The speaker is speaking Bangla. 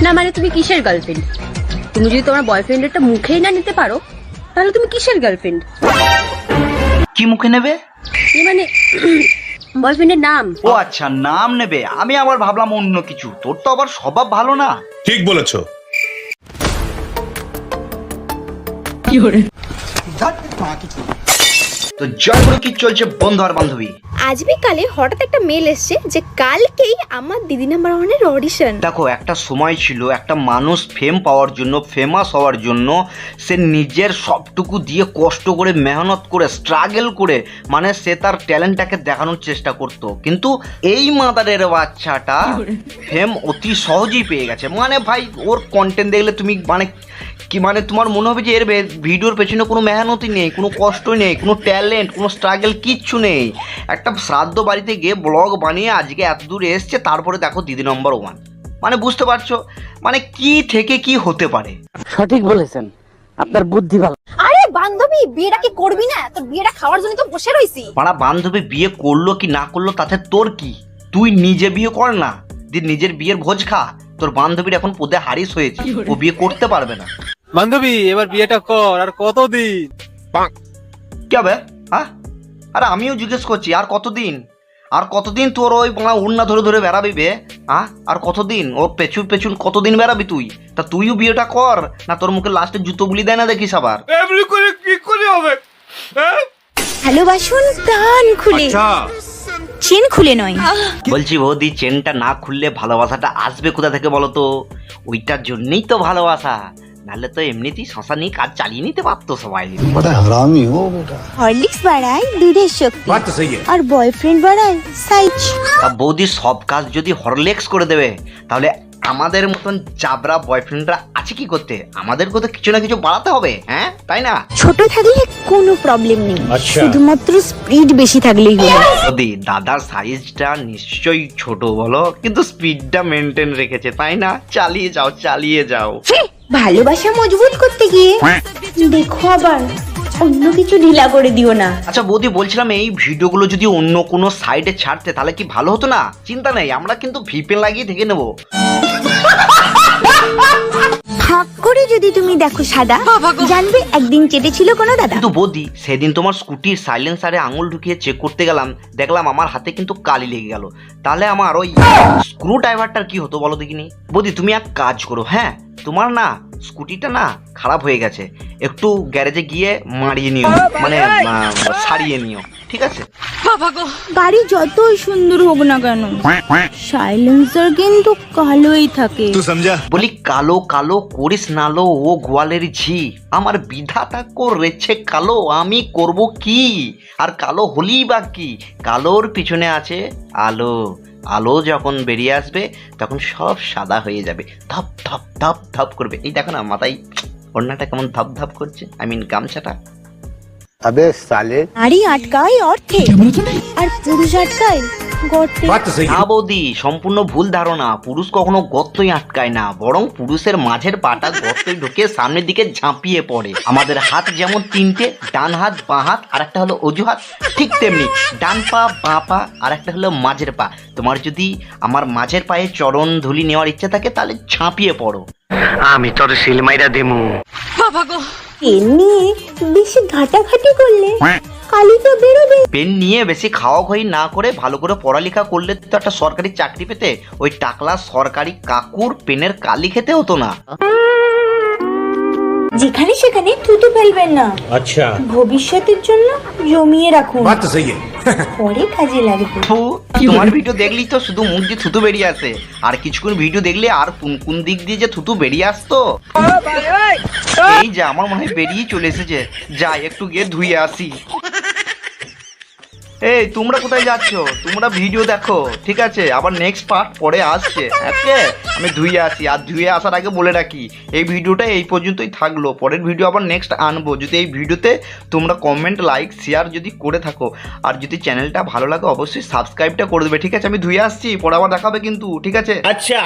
না মানে তুমি কিসের গার্লফ্রেন্ড? তুমি যদি তোমার বয়ফ্রেন্ডেরটা মুখেই না নিতে পারো তাহলে তুমি কিসের গার্লফ্রেন্ড? কি মুখে নেবে? মানে বয়ফ্রেন্ডের নাম। ও আচ্ছা, নাম নেবে। আমি আবার ভাবলাম অন্য কিছু। তোর তো আবার স্বভাব ভালো না। ঠিক বলেছো। তো জয় গুরু, কি চলছে বন্ধু আর বান্ধবী? আজ বিকালে হঠাৎ একটা মেল এসছে যে কালকেই আমার দিদি নাম্বার ওয়ানের অডিশন। দেখো, একটা সময় ছিল একটা মানুষ ফেম পাওয়ার জন্য, ফেমাস হওয়ার জন্য সে নিজের সবটুকু দিয়ে কষ্ট করে, মেহনত করে, স্ট্রাগল করে মানে সে তার ট্যালেন্টটাকে দেখানোর চেষ্টা করত। কিন্তু এই মাদারের বাচ্চাটা ফেম অতি সহজেই পেয়ে গেছে। মানে ভাই, ওর কন্টেন্ট দেখলে তুমি মানে তোমার মনে হবে যে এর ভিডিওর পেছনে কোনো মেহনতই নেই, কোনো কষ্টই নেই, কোনো ট্যালেন্ট, কোনো স্ট্রাগল কিচ্ছু নেই। একটা শ্রাদ্ধ বাড়িতে গিয়ে ব্লগ বানিয়ে আজকে এত দূর এসছে, তারপরে দেখো দিদি নম্বর 1। মানে বুঝতে পারছো মানে কি থেকে কি হতে পারে। সঠিক বলেছেন, আপনার বুদ্ধি ভালো। আরে বান্ধবী, বিয়েটা কি করবি না? তোর বিয়েটা খাওয়ার জন্য তো বসে রইছি। পাড়া বান্ধবী বিয়ে করলো কি না করলো তাতে তোর কি? তুই নিজে বিয়ে কর না, নিজের বিয়ের ভোজ খা। তোর বান্ধবীর এখন পদে হারিস হয়েছে, ও বিয়ে করতে পারবে না। বান্ধবী, এবার বিয়েটা কর। আর কতদিন? কি হবে? হ্যাঁ, আরে আমিও জিজ্ঞেস করছি, আর কতদিন? আর কতদিন তোর ওই উন্না ধরে ধরে বেড়াবি বে? হ্যাঁ, আর কতদিন ওর পেছন পেছন কতদিন বেড়াবি তুই? তা তুইও বিয়েটা কর না, তোর মুখে লাস্টে জুতো বুলি দেয় না দেখিস আবার। এমনি করে কি করে হবে? ভালোবাসুন প্রাণ খুলে, চেন খুলে নয়। বলছি বৌদি, চেনটা না খুললে ভালোবাসাটা আসবে কোথা থেকে বলো তো? ওইটার জন্যই তো ভালোবাসা, নাহলে তো এমনিতেই শশা নিয়ে কাজ চালিয়ে নিতে পারতো সবাই। হরলিক্স বাড়ায় দুধের শক্তি, আর বয়ফ্রেন্ড বাড়ায় সাইজ। তা বৌদি, সব কাজ যদি হরলেক্স করে দেবে তাহলে আমাদের মতন জাবরা বয়ফ্রেন্ডরা আছে কি করতে? আমাদেরকে তো কিছু না কিছু বাড়াতে হবে, হ্যাঁ তাই না? ছোট থাকলে কোনো প্রবলেম নেই, শুধুমাত্র স্পিড বেশি থাকলেই হলো। বৌদি, দাদার সাইজটা নিশ্চয়ই ছোট বলো, কিন্তু স্পিডটা মেনটেন রেখেছে, তাই না? চালিয়ে যাও, চালিয়ে যাও। ভালোবাসা মজবুত করতে গিয়ে দেখো আবার অন্য কিছু ঢিলা করে দিও না। আচ্ছা বৌদি, বলছিলাম এই ভিডিওগুলো যদি অন্য কোনো সাইডে ছাড়তে তাহলে কি ভালো হতো না? চিন্তা নেই, আমরা কিন্তু ভিপেন লাগিয়ে থেকে নেবো। ফাঁক করে যদি তুমি দেখো সাদা, জানবে একদিন চেটেছিল কোনো দাদা। কিন্তু বৌদি, সেদিন তোমার স্কুটির সাইলেন্সারে আঙুল ঢুকিয়ে চেক করতে গেলাম, দেখলাম আমার হাতে কিন্তু কালি লেগে গেল। তাহলে আমার ওই স্ক্রু ড্রাইভারটার কি হতো বলো দেখিনি? বৌদি, তুমি এক কাজ করো, হ্যাঁ তোমার না স্কুটিটা না খারাপ হয়ে গেছে, একটু গ্যারেজে গিয়ে মারিয়ে নিও, মানে সারিয়ে নিও, ঠিক আছে? গাড়ি যতই সুন্দর হোক না কেন, সাইলেন্সার কিন্তু কালোই থাকে। বলি, কালো কালো করিস নালো ও গোয়ালের ঝি, আমার বিধাতা করেছে কালো, আমি করব কি? আর কালো হলেই বা কি, কালোর পিছনে আছে আলো। আলো যখন বেরিয়ে আসবে তখন সব সাদা হয়ে যাবে, ধপ ধপ ধপ ধপ করবে। এই দেখো না মাথায় ওড়নাটা কেমন ধপ ধপ করছে, গামছাটা। আবে সালে, নারী আটকায় অর্থে আর পুরুষ আটকায় গর্তে। না বৌদি, সম্পূর্ণ ভুল ধারণা। পুরুষ কখনো গর্তই আটকায় না, বরং পুরুষের মাঝের পাটা গর্তে ঢুকে সামনের দিকে ঝাঁপিয়ে পড়ে। আমাদের হাত যেমন তিনটে, ডান হাত, বাঁ হাত, আর একটা হলো অজুহাত, ঠিক তেমনি ডান পা, বাঁ পা, আর একটা হলো মাঝের পা। তোমার যদি আমার মাঝের পায়ে চরণ ধুলি নেওয়ার ইচ্ছা থাকে তাহলে ঝাঁপিয়ে পড়ো, আমি তোর সিলমাইরা দেমু। পেন নিয়ে বেশি ঘাটাঘাটি করলে কালি তো বেরোবে। পেন নিয়ে বেশি খাওয়া খাই না করে ভালো করে পড়ালেখা করলে তো একটা সরকারি চাকরি পেতে ওই টাকলা সরকারি কাকুর পেনের কালি খেতে হতো না। যেখানে সেখানে থুতু ফেলবেন না, আচ্ছা, ভবিষ্যতের জন্য জমিয়ে রাখুন, পরে কাজে লাগবে। তোমার ভিডিও দেখলেই তো শুধু মুখ দিয়ে থুতু বেরিয়ে আসে, আর কিছুক্ষণ ভিডিও দেখলে আর কোন কোন দিক দিয়ে যে থুতু বেরিয়ে আসতো। এই যে আমার মনে হয় বেরিয়ে চলে এসেছে, যাই একটু গিয়ে ধুয়ে আসি। এই তোমরা কোথায় যাচ্ছ? তোমরা ভিডিও দেখো, ঠিক আছে? আবার নেক্সট পার্ট পরে আসছে, ওকে? আমি ধুয়ে আসি। আর ধুয়ে আসার আগে বলে রাখি, এই ভিডিওটা এই পর্যন্তই থাকলো, পরের ভিডিও আবার নেক্সট আনবো। যদি এই ভিডিওতে তোমরা কমেন্ট, লাইক, শেয়ার যদি করে থাকো, আর যদি চ্যানেলটা ভালো লাগে অবশ্যই সাবস্ক্রাইবটা করে দেবে, ঠিক আছে? আমি ধুয়ে আসছি, পরে আবার দেখাবে কিন্তু, ঠিক আছে? আচ্ছা।